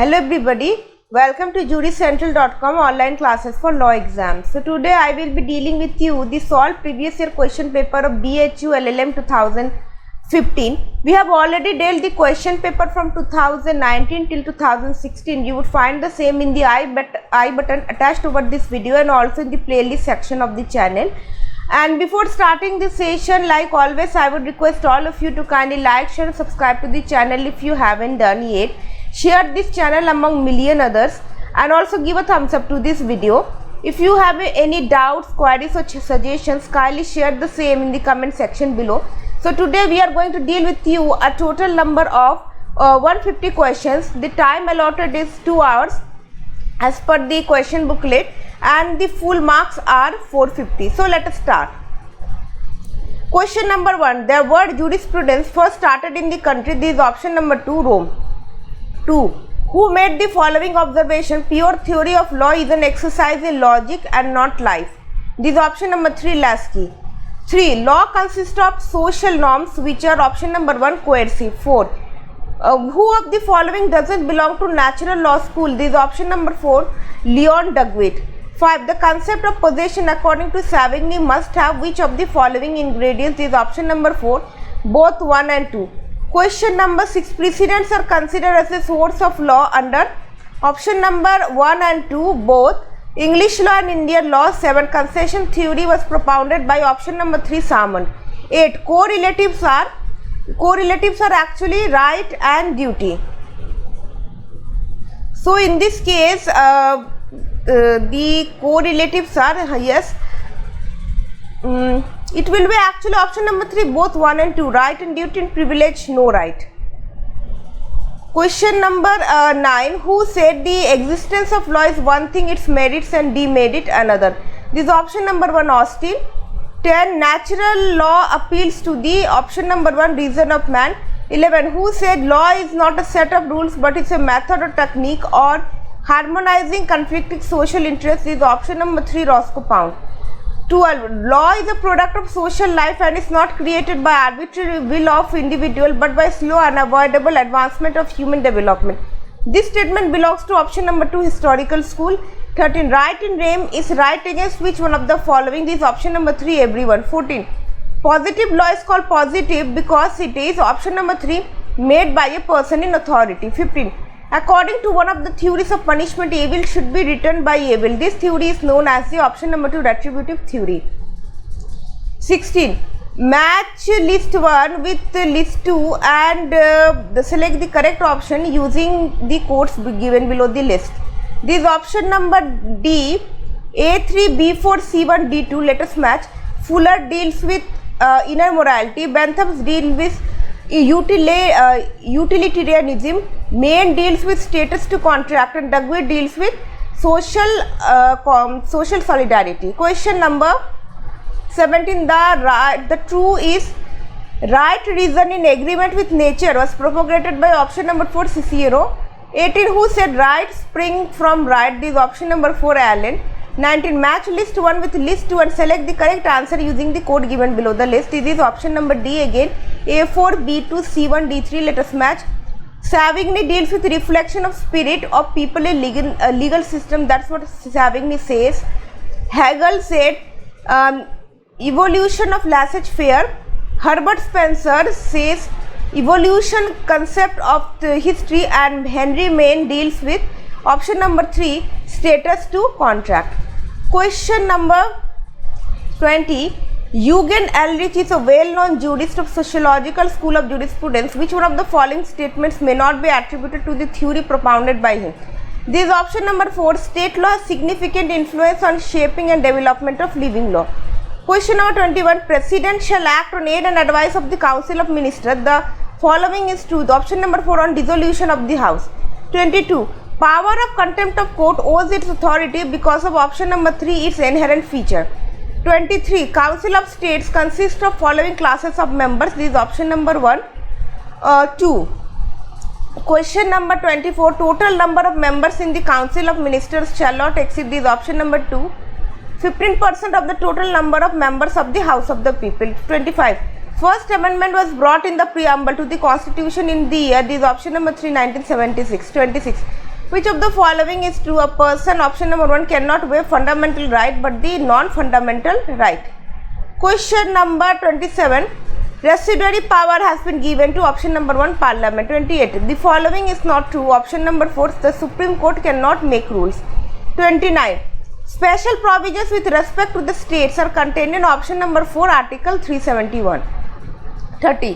Hello everybody, welcome to jurycentral.com online classes for law exams. So today I will be dealing with you the solved previous year question paper of BHU LLM 2015. We have already dealt the question paper from 2019 till 2016. You would find the same in the I button attached over this video and also in the playlist section of the channel. And before starting this session, like always, I would request all of you to kindly like, share and subscribe to the channel if you haven't done yet. Share this channel among million others and also give a thumbs up to this video. If you have any doubts, queries or suggestions, kindly share the same in the comment section below. So today we are going to deal with you a total number of 150 questions. The time allotted is 2 hours as per the question booklet and the full marks are 450. So let us start. Question number 1. The word jurisprudence first started in the country. This is option number 2, Rome. 2. Who made the following observation? Pure theory of law is an exercise in logic and not life. This is option number 3, Lasky. 3. Law consists of social norms which are option number 1, coercive. 4. Who of the following doesn't belong to natural law school? This is option number 4, Leon Dugwit. 5. The concept of possession according to Savigny must have which of the following ingredients? This is option number 4, both 1 and 2. Question number 6. Precedents are considered as a source of law under option number 1 and 2, both English law and Indian law. 7. Concession theory was propounded by option number 3, Salmond. 8. Correlatives are actually right and duty. So in this case, the correlatives are yes. It will be actually option number 3, both 1 and 2, right and duty and privilege, no right. Question number 9. Who said the existence of law is one thing, its merits and demerit another? This is option number 1, Austin. 10. Natural law appeals to the option number 1, reason of man. 11. Who said law is not a set of rules but it's a method or technique or harmonizing conflicting social interests? Is option number 3, Roscoe Pound. 12. Law is a product of social life and is not created by arbitrary will of individual but by slow unavoidable advancement of human development. This statement belongs to option number 2, historical school. 13. Right in rem is right against which one of the following? This is option number 3, everyone. 14. Positive law is called positive because it is option number 3, made by a person in authority. 15. According to one of the theories of punishment, evil should be returned by evil. This theory is known as the option number 2, retributive theory. 16. Match list 1 with list 2 and select the correct option using the codes given below the list. This is option number D, A3, B4, C1, D2. Let us match. Fuller deals with inner morality. Bentham's deal with utilitarianism. Main deals with status to contract and Dugwit deals with social solidarity. Question number 17. The true is right reason in agreement with nature was propagated by option number 4, Cicero. 18. Who said right spring from right? This is option number 4, Allen. 19. Match list 1 with list 2 and select the correct answer using the code given below the list. This is option number D again, A4, B2, C1, D3. Let us match. Savigny deals with reflection of spirit of people in legal system. That's what Savigny says. Hegel said evolution of laissez-faire. Herbert Spencer says evolution concept of the history, and Henry Maine deals with option number 3, status to contract. Question number 20. Eugen Ulrich is a well-known jurist of sociological school of jurisprudence. Which one of the following statements may not be attributed to the theory propounded by him? This is option number 4, state law has significant influence on shaping and development of living law. Question number 21. President shall act on aid and advice of the Council of Ministers. The following is true. The option number 4, on dissolution of the House. 22. Power of contempt of court owes its authority because of option number 3, its inherent feature. 23. Council of States consists of following classes of members. This is option number 1, 2. Question number 24. Total number of members in the Council of Ministers shall not exceed. This is option number 2, 15% of the total number of members of the House of the People. 25. First amendment was brought in the preamble to the constitution in the year, this is option number 3, 1976. 26. Which of the following is true? A person, option number 1, cannot waive fundamental right but the non-fundamental right. Question number 27. Residuary power has been given to option number 1, Parliament. 28. The following is not true. Option number 4, the Supreme Court cannot make rules. 29. Special provisions with respect to the states are contained in option number 4, Article 371. 30.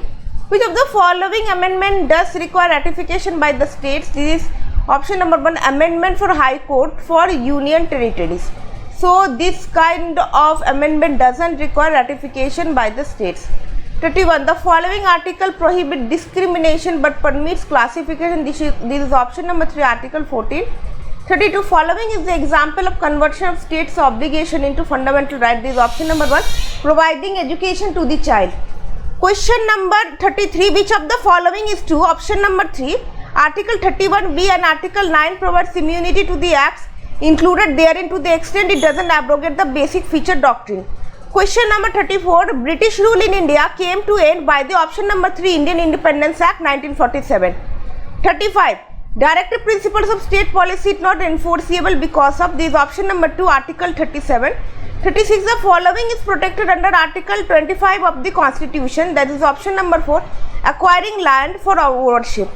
Which of the following amendment does require ratification by the states? This is option number 1, amendment for High Court for Union Territories. So this kind of amendment doesn't require ratification by the states. 31. The following article prohibits discrimination but permits classification. This is option number 3, Article 14. 32. Following is the example of conversion of state's obligation into fundamental right. This is option number 1, providing education to the child. Question number 33. Which of the following is true? Option number 3, Article 31B and Article 9 provides immunity to the acts included therein to the extent it doesn't abrogate the basic feature doctrine. Question number 34. British rule in India came to end by the option number 3, Indian Independence Act 1947. 35. Directive principles of state policy is not enforceable because of this option number 2, Article 37. 36. The following is protected under Article 25 of the Constitution, that is option number 4, acquiring land for ownership.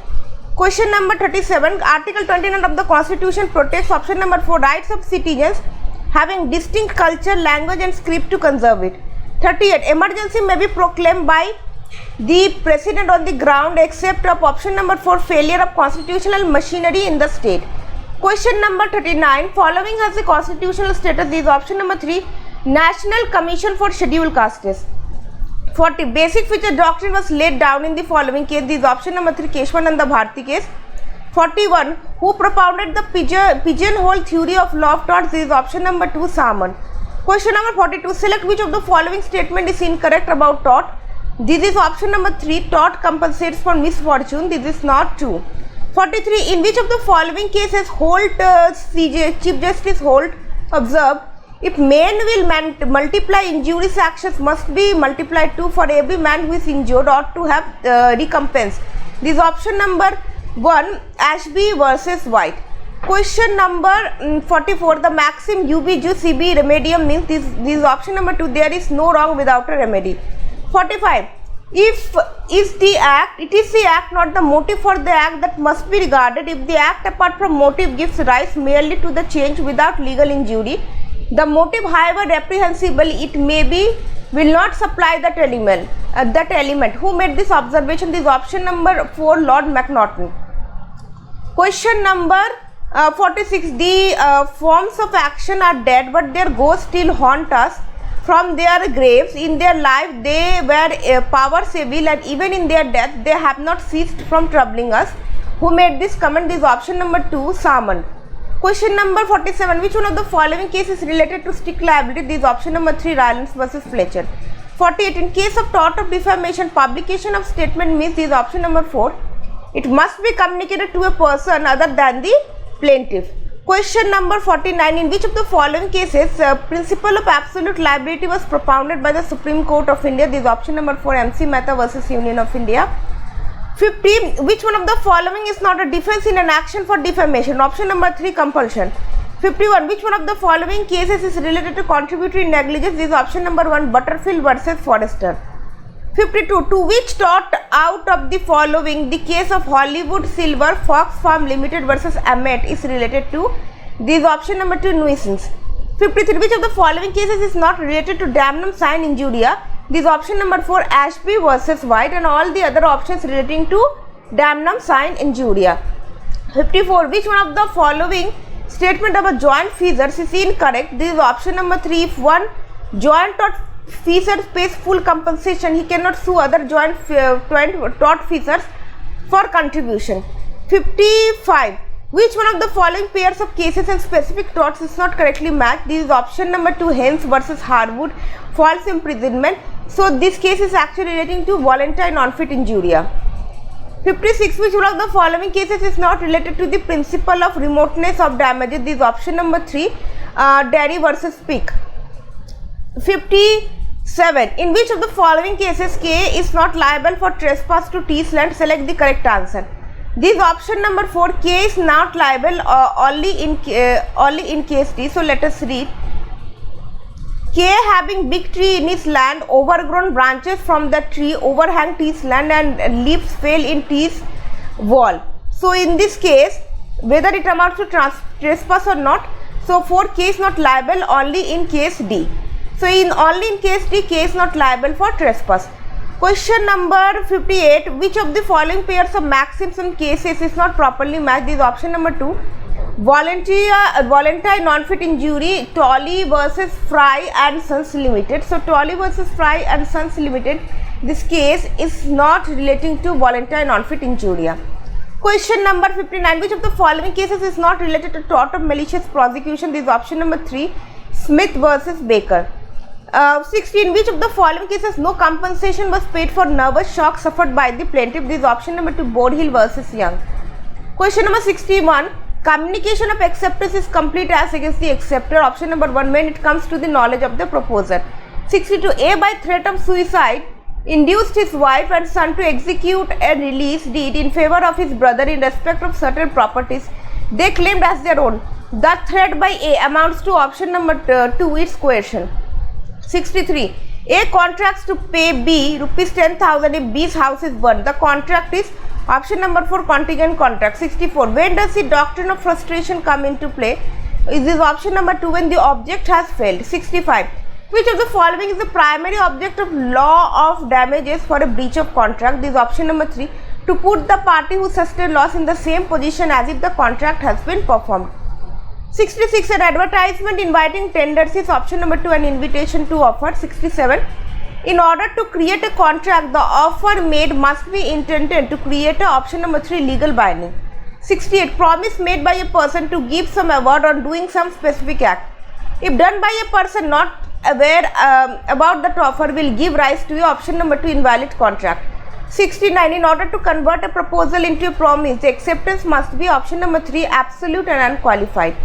Question number 37. Article 29 of the Constitution protects option number 4, rights of citizens having distinct culture, language and script to conserve it. 38. Emergency may be proclaimed by the President on the ground except of option number 4, failure of constitutional machinery in the state. Question number 39. Following has a constitutional status. This is option number 3, National Commission for Scheduled Castes. 40. Basic feature doctrine was laid down in the following case. This is option number 3, Keshwananda Bharati case. 41. Who propounded the pigeonhole theory of law of torts? This is option number 2, Salmon. Question number 42. Select which of the following statement is incorrect about tort. This is option number 3, tort compensates for misfortune. This is not true. 43. In which of the following cases Holt, Chief Justice Holt observed, if men will multiply injurious actions must be multiplied 2 for every man who is injured or to have recompense. This is option number 1, Ashby versus White. Question number 44. The maxim ubi jus ibi remedium means this is option number 2, there is no wrong without a remedy. 45. If is the act, it is the act not the motive for the act that must be regarded. If the act apart from motive gives rise merely to the change without legal injury, the motive however reprehensible it may be will not supply that element. Who made this observation? This is option number 4, Lord Macnaghten. Question number 46. The forms of action are dead but their ghosts still haunt us from their graves. In their life they were powers evil and even in their death they have not ceased from troubling us. Who made this comment? This is option number 2, Salmon. Question number 47. Which one of the following cases is related to strict liability? This is option number 3, Rylance versus Fletcher. 48. In case of tort of defamation, publication of statement means, this is option number 4, it must be communicated to a person other than the plaintiff. Question number 49. In which of the following cases principle of absolute liability was propounded by the Supreme Court of India? This is option number 4, MC Mehta versus Union of India. 50. Which one of the following is not a defense in an action for defamation? Option number 3, compulsion. 51. Which one of the following cases is related to contributory negligence? This is option number 1, Butterfield versus Forrester. 52. To which tort out of the following the case of Hollywood Silver Fox Farm Limited versus Amet is related to? This is option number 2, nuisance. 53. Which of the following cases is not related to damnum sine injuria? This is option number 4, Ashby versus White, and all the other options relating to damnum sine injuria. 54. Which one of the following statement of a joint feasors is incorrect? This is option number 3. If one joint tort feasor pays full compensation, he cannot sue other joint tort feasors for contribution. 55. Which one of the following pairs of cases and specific torts is not correctly matched? This is option number 2, Hens versus Harwood, false imprisonment. So this case is actually relating to voluntary non-fit injuria. 56. Which one of the following cases is not related to the principle of remoteness of damages? This is option number 3, Derry versus Pick. 57. In which of the following cases K is not liable for trespass to T's land? Select the correct answer. This option number 4, K is not liable only in case D. So let us read. K having big tree in his land, overgrown branches from the tree overhang T's land and leaves fail in T's wall. So in this case, whether it amounts to trespass or not, so 4K is not liable only in case D. So in only in case D, K is not liable for trespass. Question number 58, which of the following pairs of maxims and cases is not properly matched? This is option number 2. Voluntary non-fit injury, Tolley versus Fry and Sons Limited. So Tolley versus Fry and Sons Limited, this case is not relating to voluntary non-fit injury. Question number 59, which of the following cases is not related to tort of malicious prosecution? This is option number 3, Smith versus Baker. 16, which of the following cases no compensation was paid for nervous shock suffered by the plaintiff? This is option number 2, Bodhill versus Young. Question number 61, communication of acceptance is complete as against the acceptor. Option number 1, when it comes to the knowledge of the proposer. 62, A by threat of suicide induced his wife and son to execute a release deed in favor of his brother in respect of certain properties they claimed as their own. The threat by A amounts to option number 2, its coercion. 63, A contracts to pay B rupees 10,000 if B's house is burned. The contract is option number 4, contingent contract. 64, when does the doctrine of frustration come into play? Is this option number 2, when the object has failed. 65, which of the following is the primary object of law of damages for a breach of contract? This is option number 3, to put the party who sustained loss in the same position as if the contract has been performed. 66, an advertisement inviting tenders is option number 2, an invitation to offer. 67, in order to create a contract, the offer made must be intended to create a option number 3, legal binding. 68, promise made by a person to give some award on doing some specific act, if done by a person not aware about that offer, will give rise to a option number 2, invalid contract. 69, in order to convert a proposal into a promise, the acceptance must be option number 3, absolute and unqualified.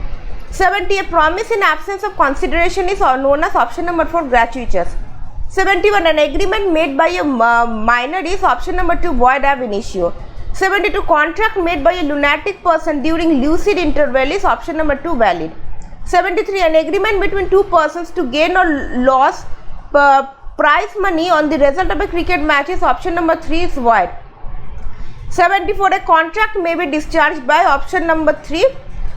70, a promise in absence of consideration is known as option number 4, gratuitous. 71, an agreement made by a minor is option number 2, void ab initio. 72, contract made by a lunatic person during lucid interval is option number 2, valid. 73, an agreement between two persons to gain or lose prize money on the result of a cricket match is option number 3, is void. 74, a contract may be discharged by option number 3,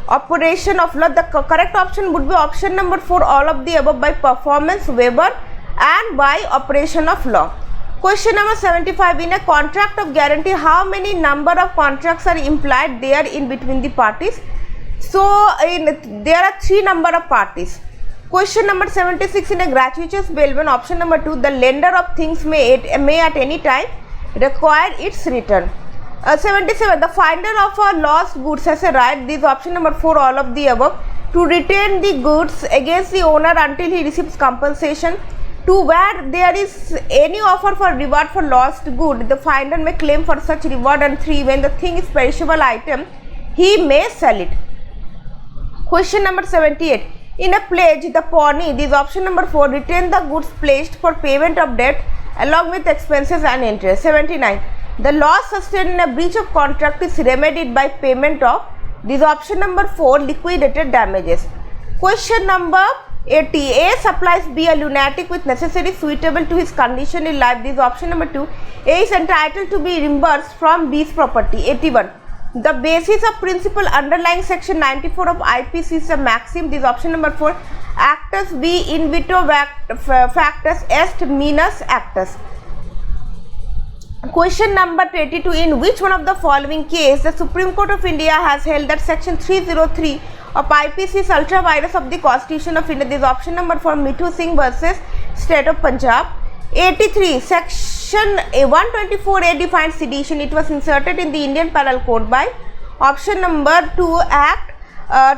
operation of law. The correct option would be option number 4, all of the above, by performance, waiver and by operation of law. Question number 75, in a contract of guarantee, how many number of contracts are implied there in between the parties? So there are 3 number of parties. Question number 76, in a gratuitous bailment, option number 2, the lender of things may at any time require its return. 77, the finder of a lost goods has a right, this is option number 4, all of the above, to retain the goods against the owner until he receives compensation. 2, where there is any offer for reward for lost good, the finder may claim for such reward. And 3, when the thing is perishable item, he may sell it. Question number 78, in a pledge, the pawnee, this is option number 4, retain the goods pledged for payment of debt along with expenses and interest. 79, the loss sustained in a breach of contract is remedied by payment of, this is option number 4, liquidated damages. Question number 80, A supplies B a lunatic with necessary suitable to his condition in life, this is option number 2, A is entitled to be reimbursed from B's property. 81, the basis of principle underlying section 94 of IPC is a maxim, this is option number 4, actus B in vitro factus est minus actus. Question number 82, in which one of the following case the Supreme Court of India has held that section 303 of IPC is ultra virus of the Constitution of India? This is option number 4, Mithu Singh versus State of Punjab. 83, section 124A defines sedition. It was inserted in the Indian Penal Code by option number 2, Act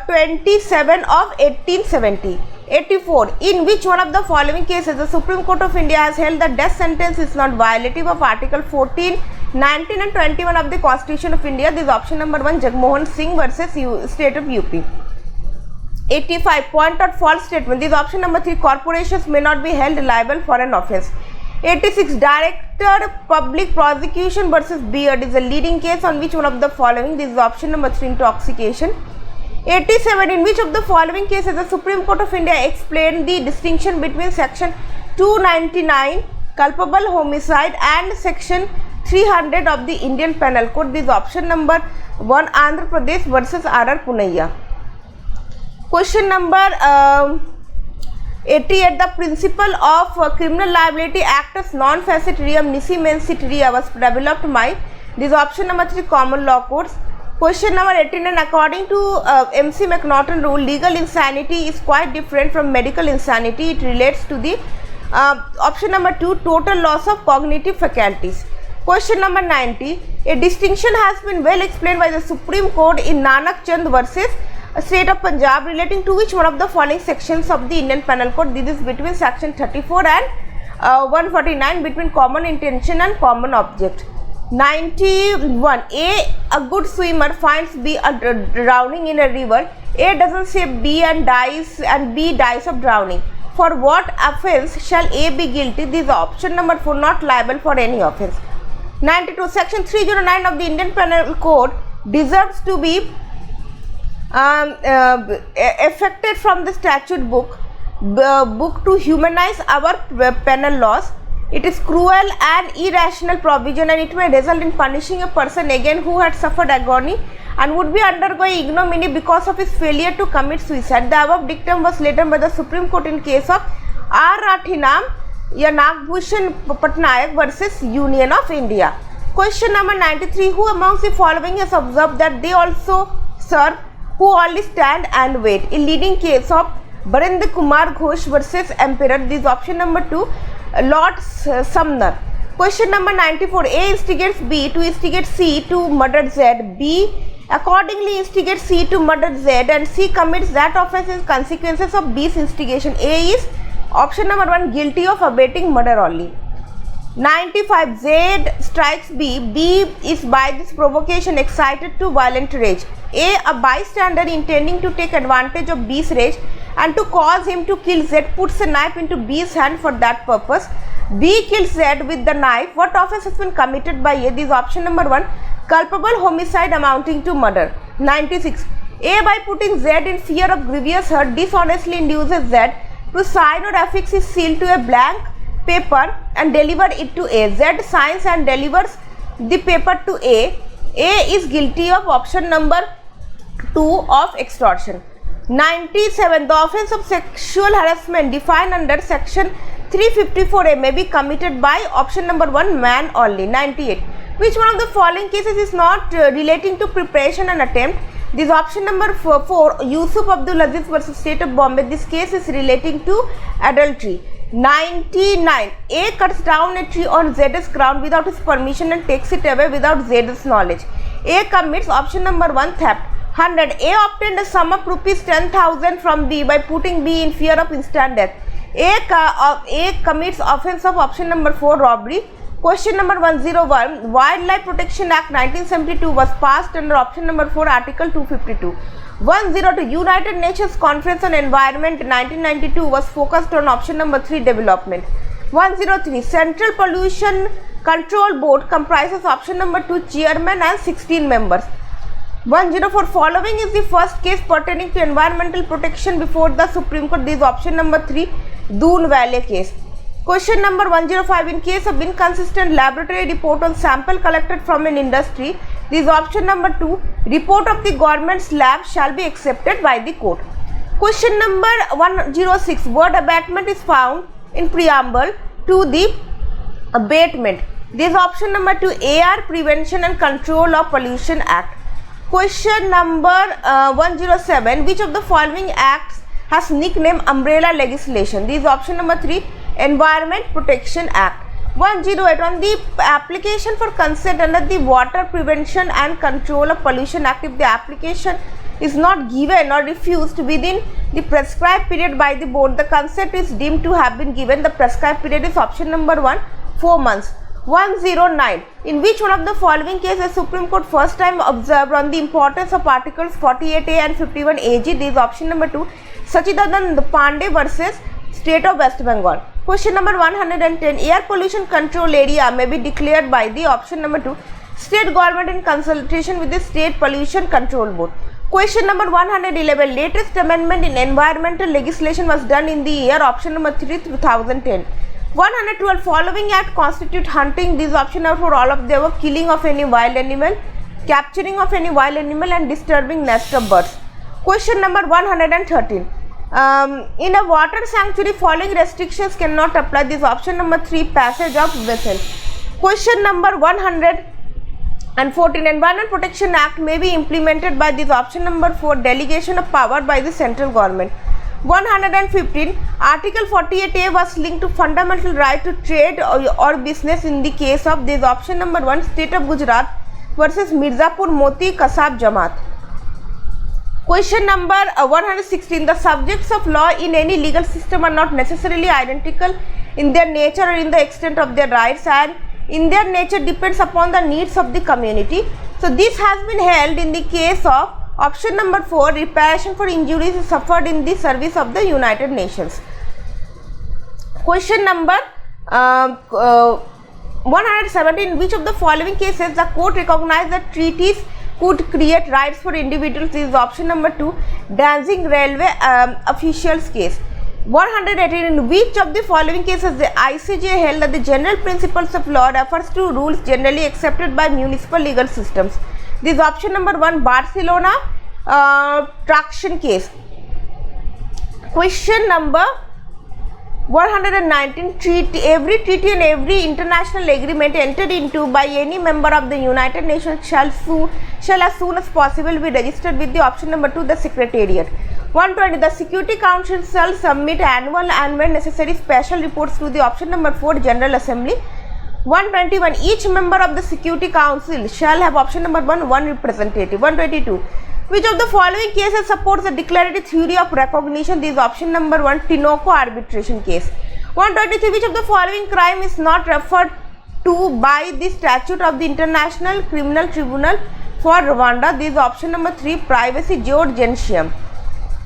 27 of 1870. 84, in which one of the following cases the Supreme Court of India has held that death sentence is not violative of Article 14, 19 and 21 of the Constitution of India? This is option number 1, Jagmohan Singh versus State of UP. 85, point out false statement. This is option number 3, corporations may not be held liable for an offence. 86. Director Public Prosecution versus Beard is a leading case on which one of the following? This is option number 3, intoxication. 87. In which of the following cases the Supreme Court of India explained the distinction between section 299 culpable homicide and section 300 of the Indian Penal Code? This is option number 1, Andhra Pradesh versus R.R. Punaiya. Question number 88. The principle of criminal liability actus non facit reum nisi mensit rea was developed by? This is option number 3, common law courts. Question number 89. According to MC McNaughton rule, legal insanity is quite different from medical insanity. It relates to the option number 2, total loss of cognitive faculties. Question number 90. A distinction has been well explained by the Supreme Court in Nanak Chand versus State of Punjab relating to which one of the following sections of the Indian Penal Code? This is between section 34 and 149, between common intention and common object. 91. A good swimmer finds B drowning in a river. A doesn't say B and B dies of drowning. For what offence shall A be guilty? This is option number 4, not liable for any offence. 92. Section 309 of the Indian Penal Code deserves to be affected from the statute book to humanize our penal laws. It is cruel and irrational provision, and it may result in punishing a person again who had suffered agony and would be undergoing ignominy because of his failure to commit suicide. The above dictum was later by the Supreme Court in case of R. Rathinam Nagbhushan Patnaik versus Union of India. Question number 93. Who amongst the following has observed that they also serve who only stand and wait? In leading case of Barendra Kumar Ghosh versus Emperor. This is option number 2, Lord Sumner. Question number 94. A instigates B to instigate C to murder Z. B accordingly instigates C to murder Z, and C commits that offence in consequences of B's instigation. A is option number 1, guilty of abetting murder only. 95. Z strikes B. B is by this provocation excited to violent rage. A bystander intending to take advantage of B's rage and to cause him to kill Z puts a knife into B's hand for that purpose. B kills Z with the knife. What offence has been committed by A? This is option number 1, culpable homicide amounting to murder. 96. A by putting Z in fear of grievous hurt dishonestly induces Z to sign or affix his seal to a blank paper and deliver it to A. Z signs and delivers the paper to A. A is guilty of option number 2 of extortion. 97. The offence of sexual harassment defined under section 354A may be committed by option number 1, man only. 98. Which one of the following cases is not relating to preparation and attempt? This is option number 4, Yusuf Abdul Aziz versus State of Bombay. This case is relating to adultery. 99. A cuts down a tree on Z's ground without his permission and takes it away without Z's knowledge. A commits option number 1, theft. 100. A obtained a sum of rupees 10,000 from B by putting B in fear of instant death. A commits offence of option number 4, robbery. Question number 101. Wildlife Protection Act 1972 was passed under option number 4, Article 252. 102. United Nations Conference on Environment 1992 was focused on option number 3, development. 103. Central Pollution Control Board comprises option number 2, chairman and 16 members. 104. Following is the first case pertaining to environmental protection before the Supreme Court. This is option number 3, Doon Valley case. Question number 105. In case of inconsistent laboratory report on sample collected from an industry, this is option number 2, report of the government's lab shall be accepted by the court. Question number 106. Word abatement is found in preamble to the abatement. This is option number 2, AR, Prevention and Control of Pollution Act. Question number 107. Which of the following acts has nickname umbrella legislation? This is option number 3, Environment Protection Act. 108. On the application for consent under the Water Prevention and Control of Pollution Act, if the application is not given or refused within the prescribed period by the board, the consent is deemed to have been given. The prescribed period is option number 1, 4 months. 109. In which one of the following cases the Supreme Court first time observed on the importance of Articles 48A and 51 AG? This is option number 2, Sachidanand Pandey versus State of West Bengal. Question number 110. Air pollution control area may be declared by the option number 2, state government in consultation with the State Pollution Control Board. Question number 111. Latest amendment in environmental legislation was done in the year option number 3, 2010. 112. Following act constitute hunting. These option are for all of the above: killing of any wild animal, capturing of any wild animal, and disturbing nest of birds. Question number 113. In a water sanctuary, following restrictions cannot apply. This option number 3, passage of vessel. Question number 114. Environment Protection Act may be implemented by this option number 4, delegation of power by the central government. 115. Article 48A was linked to fundamental right to trade or business in the case of this option number 1, State of Gujarat versus Mirzapur Moti Kasab Jamaat. Question number 116. The subjects of law in any legal system are not necessarily identical in their nature or in the extent of their rights, and in their nature depends upon the needs of the community. So this has been held in the case of option number 4, reparation for injuries suffered in the service of the United Nations. Question number 117. Which of the following cases the court recognized that treaties could create rights for individuals? This is option number 2, Danzig railway officials case. 118. In which of the following cases the ICJ held that the general principles of law refers to rules generally accepted by municipal legal systems? This is option number 1, Barcelona traction case. Question number 119. Every treaty and every international agreement entered into by any member of the United Nations shall as soon as possible be registered with the option number 2, the Secretariat. 120. The Security Council shall submit annual and when necessary special reports to the option number 4, General Assembly. 121. Each member of the Security Council shall have option number 1, one representative. 122. Which of the following cases supports the declarative theory of recognition? This is option number 1, Tinoco arbitration case. 123. Which of the following crime is not referred to by the statute of the International Criminal Tribunal for Rwanda? This is option number 3, privacy Georgensium.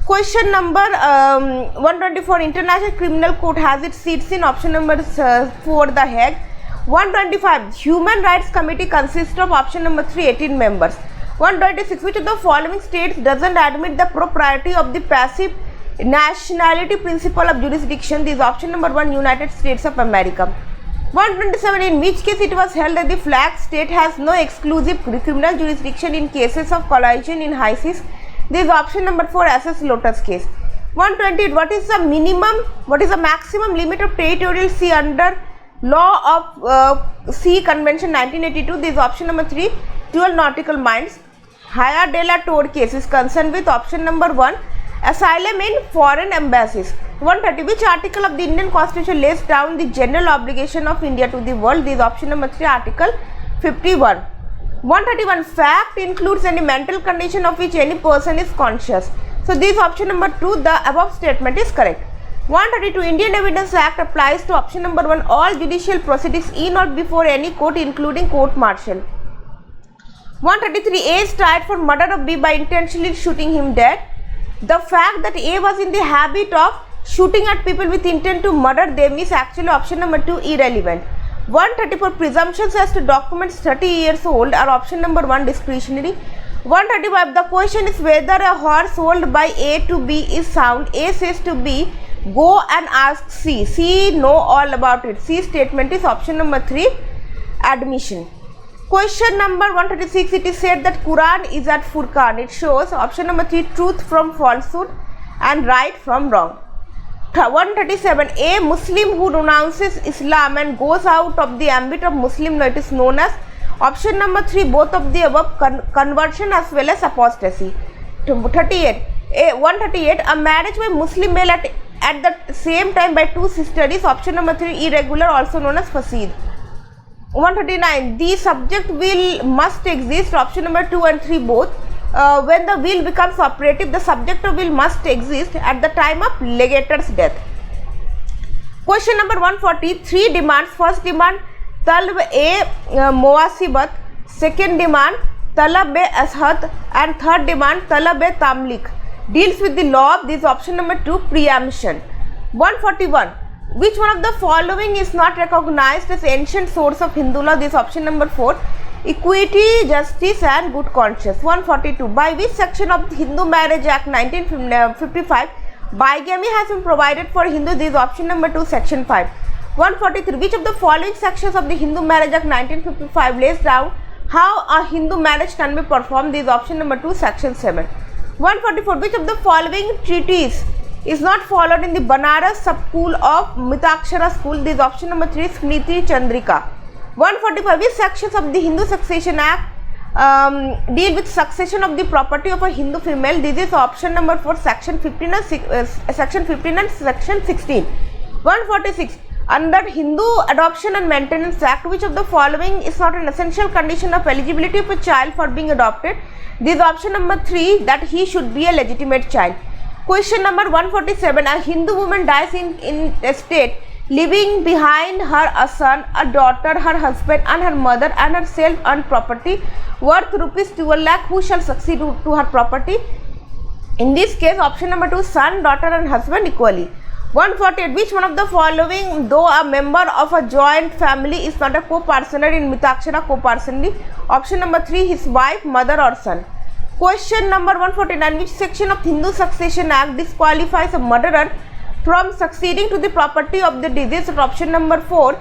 Question number 124. International Criminal Court has its seats in option number 4, The Hague. 125. Human Rights Committee consists of option number 3, 18 members. 126. Which of the following states doesn't admit the propriety of the passive nationality principle of jurisdiction? This is option number 1, United States of America. 127. In which case it was held that the flag state has no exclusive criminal jurisdiction in cases of collision in high seas? This is option number 4, SS Lotus case. 128. What is the maximum limit of territorial sea under Law of Sea Convention 1982? This is option number 3, 12 nautical miles. Haya de la Torre case is concerned with option number 1, asylum in foreign embassies. 130. Which article of the Indian Constitution lays down the general obligation of India to the world? This is option number 3, Article 51. 131. Fact includes any mental condition of which any person is conscious. So this is option number 2, the above statement is correct. 132. Indian Evidence Act applies to option number 1, all judicial proceedings in or before any court including court martial. 133. A is tried for murder of B by intentionally shooting him dead. The fact that A was in the habit of shooting at people with intent to murder them is actually option number 2, irrelevant. 134. Presumptions as to documents 30 years old are option number 1, discretionary. 135. The question is whether a horse sold by A to B is sound. A says to B, go and ask C. C know all about it. C statement is option number 3, admission. Question number 136. It is said that Quran is at Furqan. It shows option number 3, truth from falsehood and right from wrong. 137. A Muslim who renounces Islam and goes out of the ambit of Muslim law, it is known as option number 3, both of the above, conversion as well as apostasy. 138. A marriage by Muslim male at the same time by two sisters is option number 3, irregular, also known as fasid. 139. The subject will must exist, option number 2 and 3 both. When the will becomes operative, the subject of will must exist at the time of legator's death. Question number 140. 3 demands. First demand, Talab-e Muwasibat. Second demand, Talab-e Ashat. And third demand, Talab-e Tamlik. Deals with the law of this option number 2, preemption. 141. Which one of the following is not recognized as ancient source of Hindu law? This option number 4. Equity, justice and good conscience. 142. By which section of the Hindu Marriage Act 1955 bigamy has been provided for Hindus? This is option number 2, section 5. 143. Which of the following sections of the Hindu Marriage Act 1955 lays down how a Hindu marriage can be performed? This is option number 2, section 7. 144. Which of the following treaties is not followed in the Banaras sub-school of Mitakshara school? This is option number 3, Smriti Chandrika. 145. Which sections of the Hindu Succession Act deal with succession of the property of a Hindu female? This is option number 4, section 15 and section 16. 146. Under Hindu Adoption and Maintenance Act, which of the following is not an essential condition of eligibility of a child for being adopted? This is option number 3, that he should be a legitimate child. Question number 147. A Hindu woman dies in a state leaving behind her a son, a daughter, her husband and her mother and her self-earned property worth rupees 12 lakh. Who shall succeed to her property? In this case, option number 2, son, daughter and husband equally. 148. Which one of the following, though a member of a joint family, is not a co-parsoner in Mitakshara co-parsonry? Option number 3, his wife, mother or son. Question number 149. Which section of Hindu Succession Act disqualifies a murderer from succeeding to the property of the deceased? Option number 4,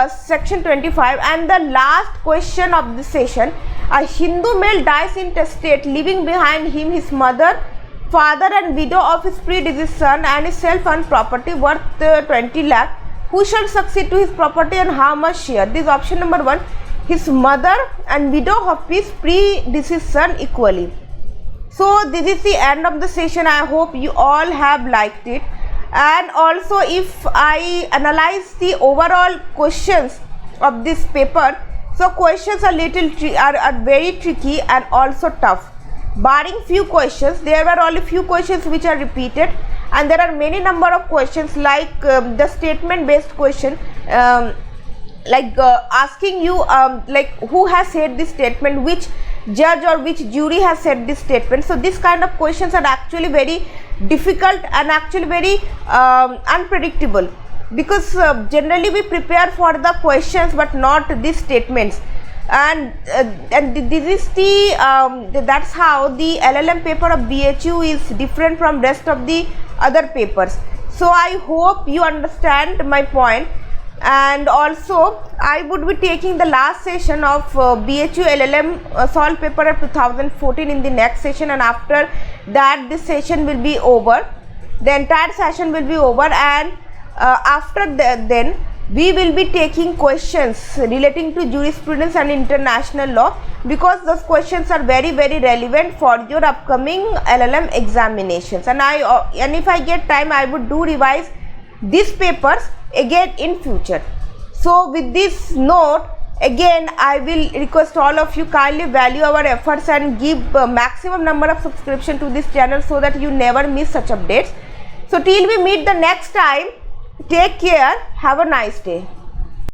section 25. And the last question of this session. A Hindu male dies intestate, leaving behind him his mother, father and widow of his predeceased son and his self-earned property worth 20 lakh. Who shall succeed to his property and how much share? This is option number 1, his mother and widow of his predeceased son equally. So this is the end of the session. I hope you all have liked it. And also, if I analyze the overall questions of this paper, so questions are very tricky and also tough. Barring few questions, there were only few questions which are repeated, and there are many number of questions like the statement based question, asking you like who has said this statement, which judge or which jury has said this statement. So this kind of questions are actually very difficult and actually very unpredictable, because generally we prepare for the questions but not these statements, and this is the that's how the LLM paper of BHU is different from rest of the other papers. So I hope you understand my point. And also I would be taking the last session of BHU LLM solve paper of 2014 in the next session, and after that this session will be over, the entire session will be over, and after then we will be taking questions relating to jurisprudence and international law, because those questions are very relevant for your upcoming LLM examinations. And if I get time, I would do revise these papers again in future. So with this note, again I will request all of you kindly value our efforts and give maximum number of subscription to this channel so that you never miss such updates. So till we meet the next time, take care, have a nice day.